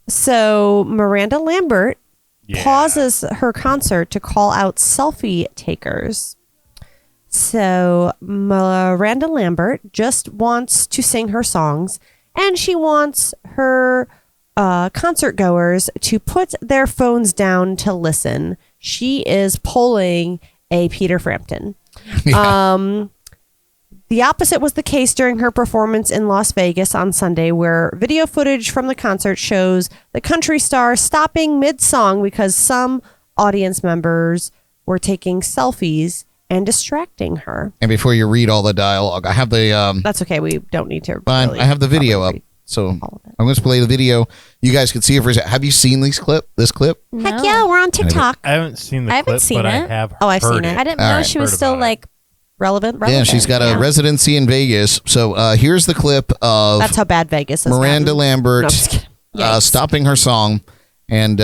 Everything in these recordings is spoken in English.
So Miranda Lambert pauses her concert to call out selfie takers. So Miranda Lambert just wants to sing her songs, and she wants her concert goers to put their phones down to listen. She is pulling a Peter Frampton. Yeah. The opposite was the case during her performance in Las Vegas on Sunday, where video footage from the concert shows the country star stopping mid-song because some audience members were taking selfies and distracting her. And before you read all the dialogue, I have the... That's okay. We don't need to. Fine. Really I have the video up. So I'm going to play the video. You guys can see it for a second. Have you seen this clip? No. Heck yeah, we're on TikTok. I haven't seen the clip, but I have heard I've seen it. I didn't know she was still like relevant. Yeah, she's got a residency in Vegas. So here's the clip of that's how bad Vegas is. Miranda Lambert No, stopping her song and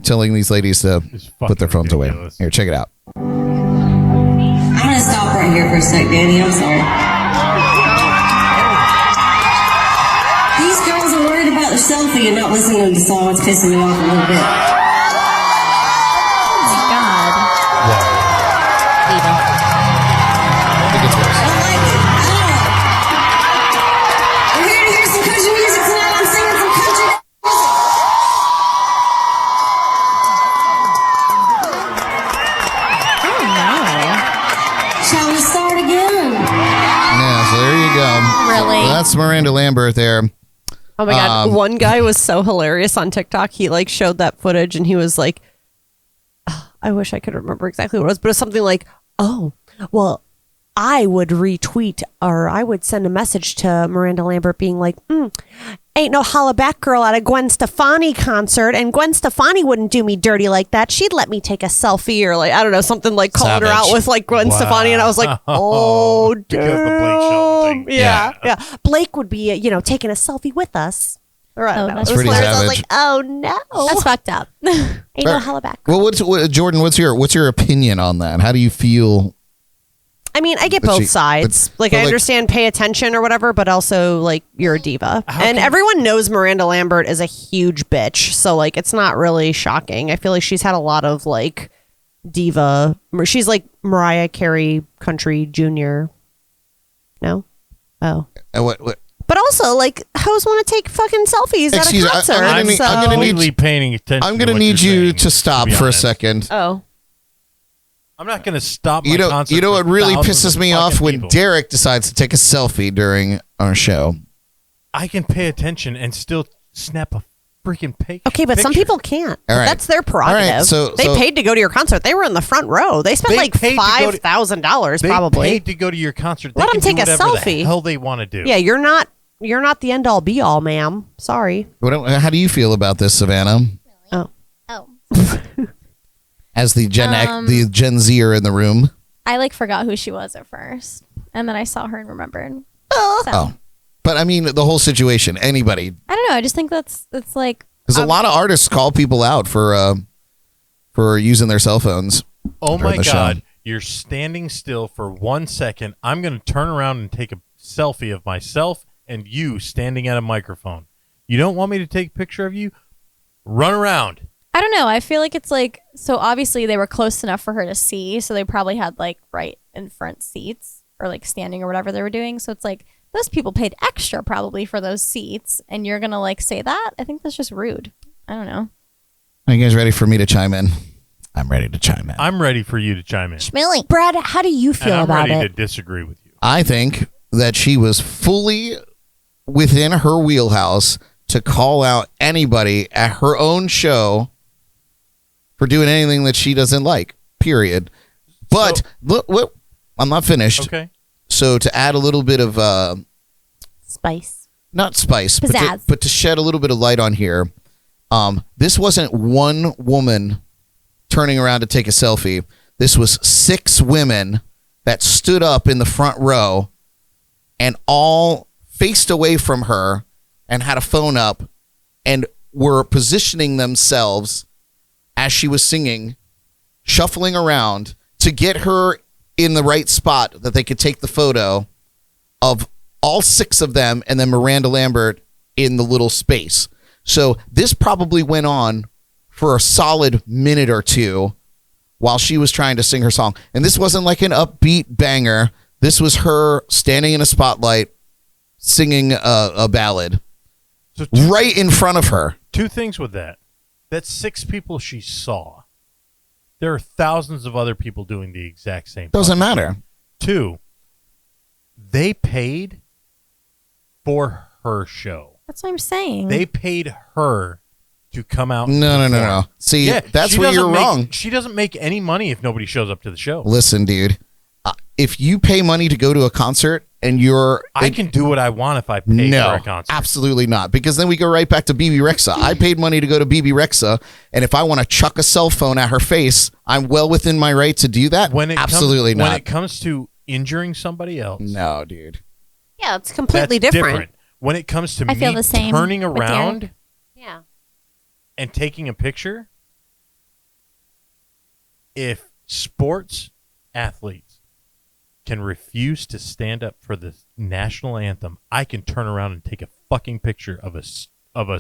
telling these ladies to put their phones away. Here, check it out. I'm gonna stop right here for a sec, Danny. I'm sorry. These girls are worried about their selfie and not listening to the song. It's pissing me off a little bit. Oh my God. Wow. Really? Well, that's Miranda Lambert there. Oh my God. One guy was so hilarious on TikTok. He like showed that footage and he was like, I wish I could remember exactly what it was, but it was something like, oh, well, I would retweet or I would send a message to Miranda Lambert being like, ain't no holla back girl at a Gwen Stefani concert, and Gwen Stefani wouldn't do me dirty like that. She'd let me take a selfie or like, I don't know, something like calling her out with like Gwen Stefani. And I was like, oh, damn. Because the Blake Shelton thing. Yeah. Blake would be, taking a selfie with us. Right. That's pretty savage. I was like, oh no. That's fucked up. Ain't no holla back. Well, Jordan, what's your opinion on that? How do you feel? I mean, I get both sides. I understand pay attention or whatever, but also like you're a diva. And everyone knows Miranda Lambert is a huge bitch. So like it's not really shocking. I feel like she's had a lot of like diva. She's like Mariah Carey Country Junior. No? Oh. What? But also, like, hoes want to take fucking selfies at a concert. I'm completely paying attention. I'm going to need you to stop for a second. Oh. I'm not going to stop my concert. You know what really pisses me off when people. Derek decides to take a selfie during our show. I can pay attention and still snap a freaking picture. Okay, but some people can't. All right. That's their prerogative. All right, so they paid to go to your concert. They were in the front row. They spent like $5,000 probably. They paid to go to your concert. Let them take a selfie. The hell they want to do. Yeah, you're not the end all be all, ma'am. Sorry. How do you feel about this, Savannah? Oh. As the Gen Zer in the room. I forgot who she was at first, and then I saw her and remembered. Oh, but I mean the whole situation. Anybody? I don't know. I just think that's like because a lot of artists call people out for using their cell phones. Oh my God! Show. You're standing still for 1 second. I'm going to turn around and take a selfie of myself and you standing at a microphone. You don't want me to take a picture of you? Run around. I don't know. I feel like it's like, so obviously they were close enough for her to see. So they probably had like right in front seats or like standing or whatever they were doing. So it's like those people paid extra probably for those seats. And you're going to like say that? I think that's just rude. I don't know. Are you guys ready for me to chime in? I'm ready to chime in. I'm ready for you to chime in. Schmilly. Brad, how do you feel about it? I'm ready to disagree with you. I think that she was fully within her wheelhouse to call out anybody at her own show for doing anything that she doesn't like, period. But, look, I'm not finished. Okay. So to add a little bit of... spice. Not spice, pizzazz. but to shed a little bit of light on here, this wasn't one woman turning around to take a selfie. This was 6 women that stood up in the front row and all faced away from her and had a phone up and were positioning themselves as she was singing, shuffling around to get her in the right spot that they could take the photo of all 6 of them and then Miranda Lambert in the little space. So this probably went on for a solid minute or two while she was trying to sing her song. And this wasn't like an upbeat banger. This was her standing in a spotlight singing a ballad So right in front of her. Two things with that. That's 6 people she saw. There are thousands of other people doing the exact same. Doesn't matter. 2, they paid for her show. That's what I'm saying. They paid her to come out. No. See, Yeah, that's she where you're doesn't make- wrong. She doesn't make any money if nobody shows up to the show. Listen, dude. If you pay money to go to a concert and I can do what I want if I pay for a concert. Absolutely not. Because then we go right back to BB Rexa. I paid money to go to BB Rexa, and if I want to chuck a cell phone at her face, I'm well within my right to do that. Absolutely not. When it comes to injuring somebody else, no, dude. Yeah, it's completely that's different. When it comes to I feel me the same turning with around Derek. Yeah. and taking a picture, if sports athletes can refuse to stand up for the national anthem, I can turn around and take a fucking picture of a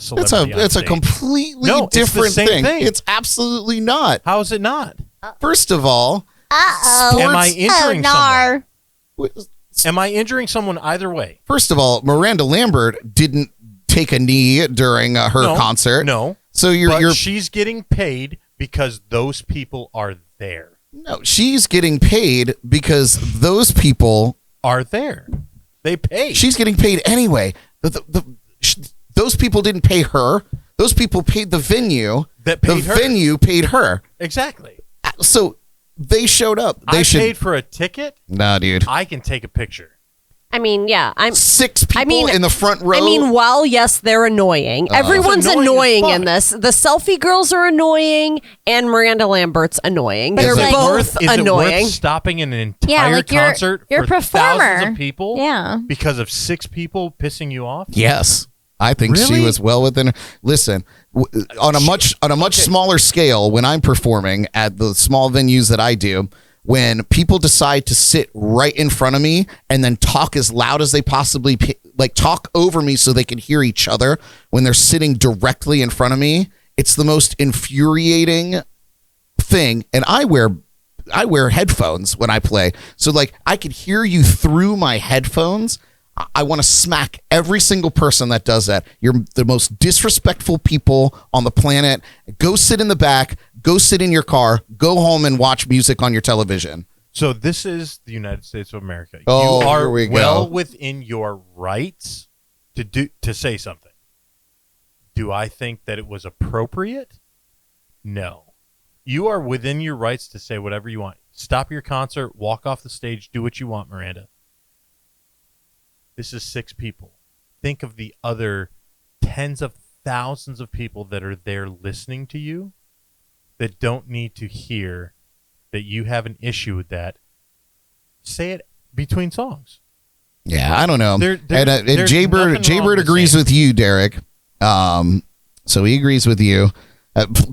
celebrity. It's a completely No, it's the different same thing. It's absolutely not. How is it not? First of all, Am I injuring someone? sports. Am I injuring someone either way? First of all, Miranda Lambert didn't take a knee during her concert. No. So But you're she's getting paid because those people are there. no. She's getting paid because those people. Are there. They pay. She's getting paid anyway. Those people didn't pay her. Those people paid the venue. That paid the her. venue paid her. Exactly. So they showed up. They paid for a ticket. Nah, dude. I can take a picture. I mean, yeah, I'm 6 people in the front row. I mean, while yes, they're annoying. Everyone's It's annoying annoying in this. The selfie girls are annoying, and Miranda Lambert's annoying. But They're it's like- both Is it annoying. worth stopping an entire Yeah, like you're concert a for performer. thousands of people? Yeah. Because of 6 people pissing you off? yes, I think she Really? was well within. Listen, on a much smaller scale, when I'm performing at the small venues that I do, when people decide to sit right in front of me and then talk as loud as they possibly talk over me so they can hear each other when they're sitting directly in front of me, it's the most infuriating thing. And I wear headphones when I play, so I can hear you through my headphones. I want to smack every single person that does that. You're the most disrespectful people on the planet. Go sit in the back. Go sit in your car. Go home and watch music on your television. So this is the United States of America. Oh, you are here we go. well within your rights to say something. Do I think that it was appropriate? No. You are within your rights to say whatever you want. Stop your concert, walk off the stage, do what you want, Miranda. This is 6 people. Think of the other tens of thousands of people that are there listening to you that don't need to hear that you have an issue with that. Say it between songs. Yeah, I don't know. There's Jaybird nothing wrong with agrees saying- with you, Derek. So he agrees with you.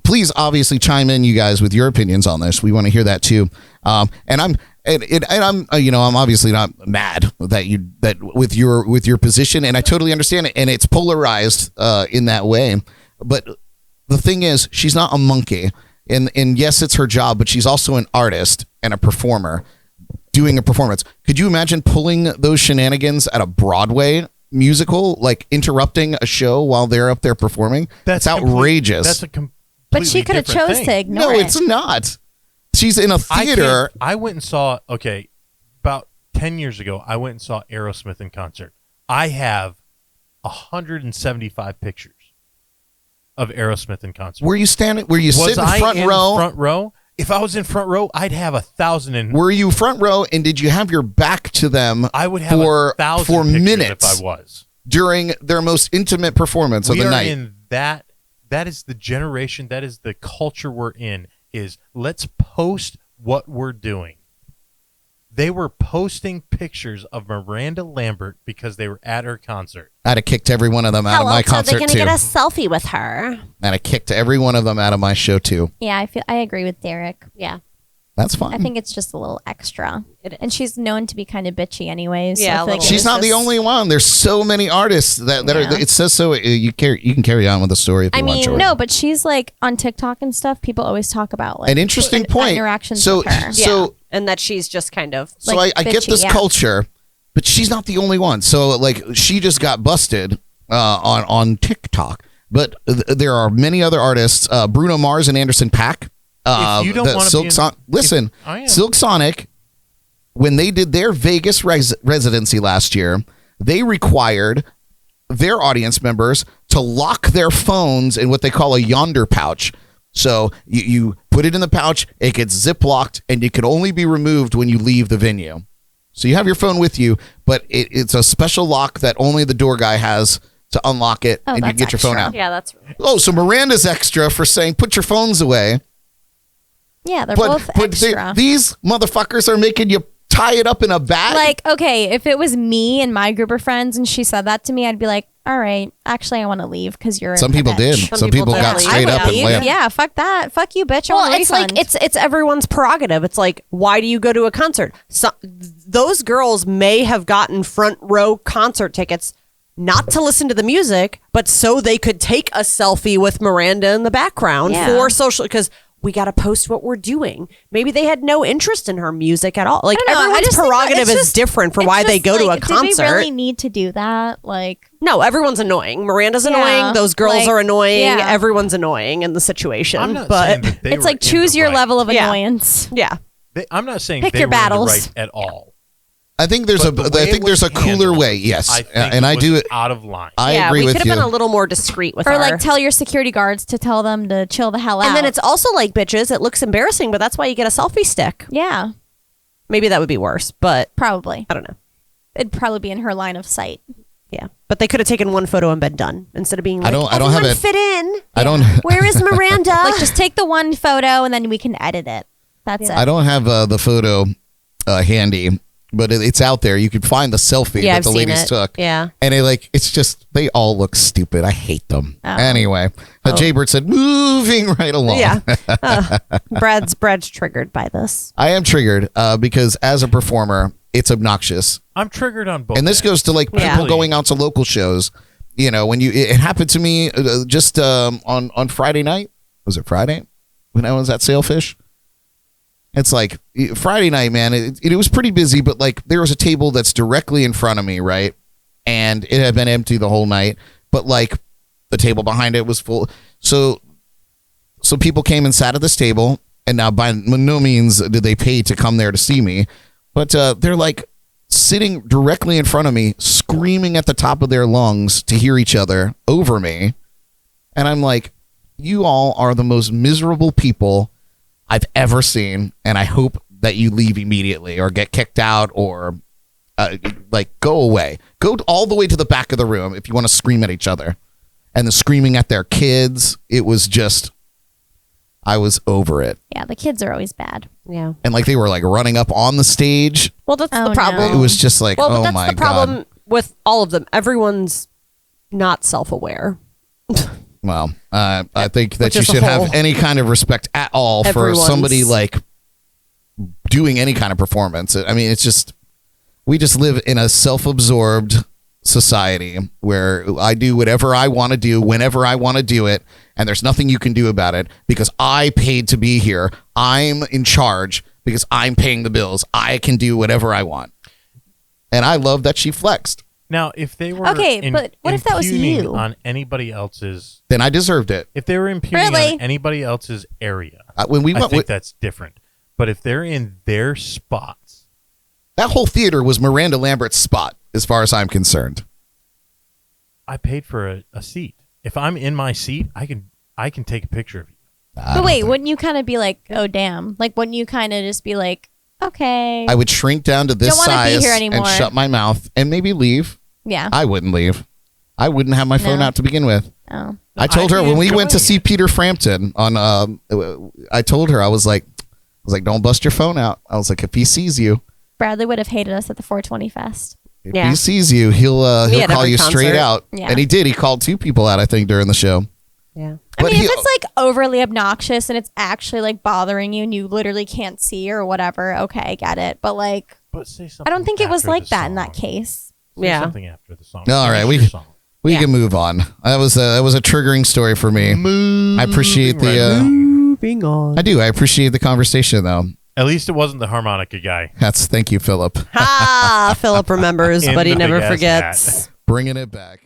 Please, obviously, chime in, you guys, with your opinions on this. We want to hear that too. And I'm obviously not mad that with your position, and I totally understand it. And it's polarized in that way. But the thing is, she's not a monkey, and yes, it's her job, but she's also an artist and a performer doing a performance. Could you imagine pulling those shenanigans at a Broadway musical, interrupting a show while they're up there performing? That's outrageous. That's a completely But she could have different chose thing. to ignore No, it. it's not. She's in a theater. I went and saw, about 10 years ago, I went and saw Aerosmith in concert. I have 175 pictures of Aerosmith in concert. Were you standing? Were you sitting front row? Front row? If I was in front row, I'd have 1,000 in. Were you front row, and did you have your back to them? I would have for 1,000 pictures minutes if I was. during their most intimate performance of We the are night. in that. That is the generation. That is the culture we're in. Is let's post what we're doing. They were posting pictures of Miranda Lambert because they were at her concert. I'd have kicked every one of them out of my concert they're gonna too. get a selfie with her. And I kicked every one of them out of my show too. Yeah, I agree with Derek. Yeah. That's fine. I think it's just a little extra. And she's known to be kind of bitchy anyways. Yeah, so I feel She's not the only one. There's so many artists that are. It says so. You can carry on with the story if you want. Jordan. No, but she's like on TikTok and stuff. People always talk about like an interesting point. Interactions with her. So and that she's just kind of. So like I get bitchy, this culture, but she's not the only one. So like she just got busted on TikTok, but there are many other artists. Bruno Mars and Anderson .Paak. If you don't want to Silk Sonic, when they did their Vegas residency last year, they required their audience members to lock their phones in what they call a yonder pouch. So you put it in the pouch, it gets zip locked, and it can only be removed when you leave the venue. So you have your phone with you, but it's a special lock that only the door guy has to unlock it, and you get your phone out. Yeah, that's. Oh, so Miranda's extra for saying put your phones away. Yeah, they're both extra. These motherfuckers are making you tie it up in a bag. Like, okay, if it was me and my group of friends and she said that to me, I'd be like, all right, actually, I want to leave because you're. Some people did. Some people got straight up and left. Yeah, fuck that. Fuck you, bitch. Well, it's like it's everyone's prerogative. It's like, why do you go to a concert? So, those girls may have gotten front row concert tickets. Not to listen to the music, but so they could take a selfie with Miranda in the background for social, because we got to post what we're doing. Maybe they had no interest in her music at all. Like everyone's prerogative is different for why they go to a concert. Do we really need to do that? Like, no, everyone's annoying. Miranda's annoying. Those girls are annoying. Yeah. Everyone's annoying in the situation. I'm not but saying that it's like choose your level of Yeah. annoyance. Yeah. I'm not saying Pick they your were in the battles. right at all. I think there's But the way it was a cooler handled, way. Yes, I think and it I was do. out of line. I yeah, agree we with could you. have been a little more discreet with Or her. like tell your security guards to tell them to chill the hell out. and then it's also like, bitches, it looks embarrassing, but that's why you get a selfie stick. yeah, Maybe that would be worse, but probably. I don't know. It'd probably be in her line of sight. Yeah, but they could have taken one photo and been done instead of being like, I don't have "Everyone it. fit in. I don't. Where is Miranda? Like, just take the one photo and then we can edit it. That's it. I don't have the photo handy, but it's out there. You can find the selfie Yeah, that I've the seen ladies it. took. Yeah. And it's just, they all look stupid. I hate them. Oh. Anyway, Jaybird said, moving right along. Yeah. Brad's triggered by this. I am triggered because as a performer, it's obnoxious. I'm triggered on both. And this goes to like people Yeah. going out to local shows. You know, when it happened to me just on Friday night. Was it Friday when I was at Sailfish? It's like Friday night, man. It was pretty busy, but like there was a table that's directly in front of me, right? And it had been empty the whole night, but like the table behind it was full. So people came and sat at this table, and now by no means did they pay to come there to see me, but they're like sitting directly in front of me, screaming at the top of their lungs to hear each other over me. And I'm like, you all are the most miserable people I've ever seen, and I hope that you leave immediately or get kicked out or like go away. Go all the way to the back of the room if you want to scream at each other. And the screaming at their kids, it was just, I was over it. Yeah, the kids are always bad. Yeah. And like they were like running up on the stage. Well, that's Oh, the problem. no. It was just like, Well, but oh that's my the problem God. with all of them. Everyone's not self-aware. Well, I think that Which you is a should have whole- any kind of respect at all for Everyone's- somebody like doing any kind of performance. I mean, it's just, we just live in a self-absorbed society where I do whatever I want to do whenever I want to do it, and there's nothing you can do about it because I paid to be here. I'm in charge because I'm paying the bills. I can do whatever I want. And I love that she flexed. Now, if they were Okay, but what if that was impugning you? on anybody else's, Then I deserved it. if they were impugning Really? on anybody else's area, When we I went think with, that's different. But if they're in their spots, that whole theater was Miranda Lambert's spot, as far as I'm concerned. I paid for a seat. If I'm in my seat, I can take a picture of you. But wait, wouldn't you kind of be like, oh, damn? Like, wouldn't you kind of just be like, okay. I would shrink down to this Don't wanna be size here and anymore. shut my mouth and maybe leave. Yeah. I wouldn't leave. I wouldn't have my phone No. out to begin with. Oh. I told her I'd be when we went to enjoying see it. Peter Frampton on I told her I was like don't bust your phone out. I was like, if he sees you, Bradley would have hated us at the 420 Fest. if Yeah. he sees you, he'll at call every you straight concert. out. Yeah. And he did. He called 2 people out, I think, during the show. Yeah. I But mean, he- if it's like overly obnoxious and it's actually like bothering you and you literally can't see or whatever, okay, I get it. But like, But say something. I don't think it was after like the that in that song. case. Say Yeah. something after the song. All right, Finish we- your song. We Yeah. can move on. That was a triggering story for me. I appreciate Moving right the. along. Moving on. I do. I appreciate the conversation, though. At least it wasn't the harmonica guy. Thank you, Philip, Philip remembers, In but he the never big-ass forgets. bringing it back.